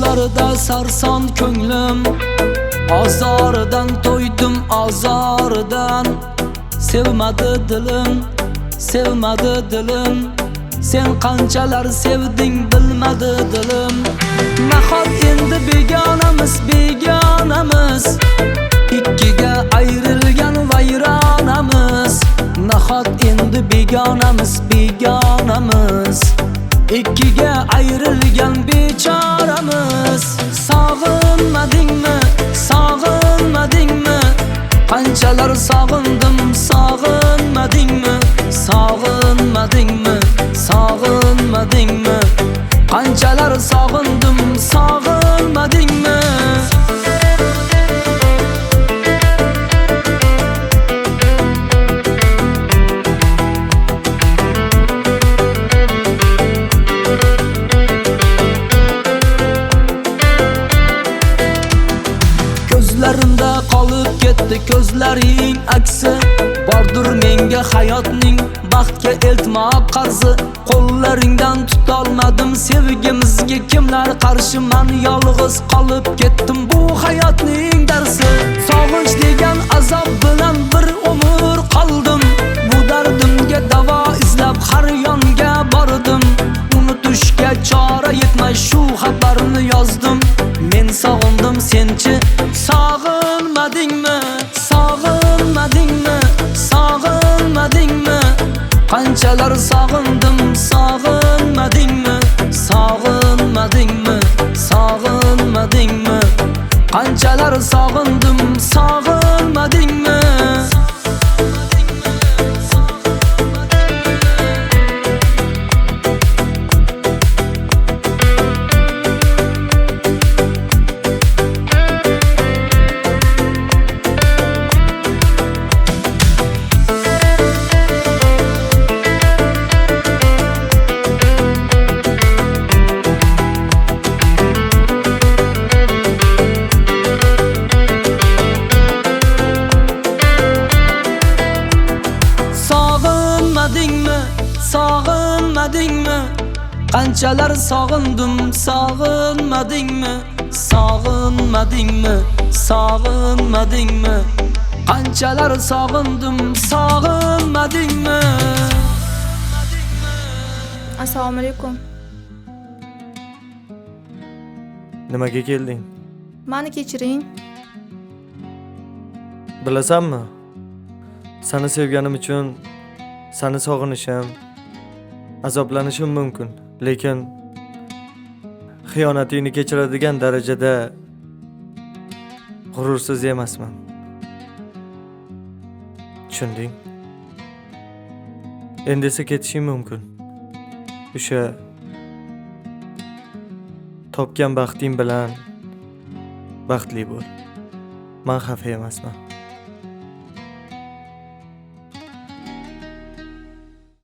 Boshlarda sarson ko'nglim, azoridan to'ydim azoridan. Sevmadi dilim, sevmadi dilim, sen qanchalar sevding bilmadi dilim. Nahot endi begonamiz, begonamiz, ikkiga ayrilgan vayronamiz. Nahot endi begonamiz, begonamiz, ikkiga ayrilgan bechoramiz. Sog'inmadingmi, sog'inmadingmi, qanchalar sog'indim, sog'inmadingmi, sog'inmadingmi, sog'inmadingmi, qanchalar sog'indim, sog'inmadingmi. Ko'zlarimda qolib ketdi ko'zlaring aksi, bordur menga hayotning baxtga eltmoq qarzi. Qo'llaringdan tutolmadim sevgimizga kimlar qarshi, men yolg'iz qolib ketdim bu hayotning darsi. Sog'inch degan azob bilan bir umr qoldim, bu dardimga davo izlab har yonga bordim. Unutishga chora yetmay shu xabarni yozdim. Men sog'indim, senchi sog'inmadingmi, sog'inmadingmi, sog'inmadingmi, qanchalar sog'indim, sog'inmadingmi, sog'inmadingmi, sog'inmadingmi, qanchalar sog'indim, sog'inmadingmi. Sog'inmadingmi, qanchalar sog'indim, sog'inmadingmi, sog'inmadingmi, sog'inmadingmi, qanchalar sog'indim, sog'inmadingmi. Assalomu alaykum. Nimaga kelding? Meni kechiring. Bilasanmi? Seni sevganim uchun seni sog'inishim, azoblanishim mumkin, lekin xiyonatingni kechiradigan darajada g'urursiz emasman. Tushunding? Endi esa ketishim mumkin. O'sha topgan baxting bilan baxtli bo'l. Men xafa emasman.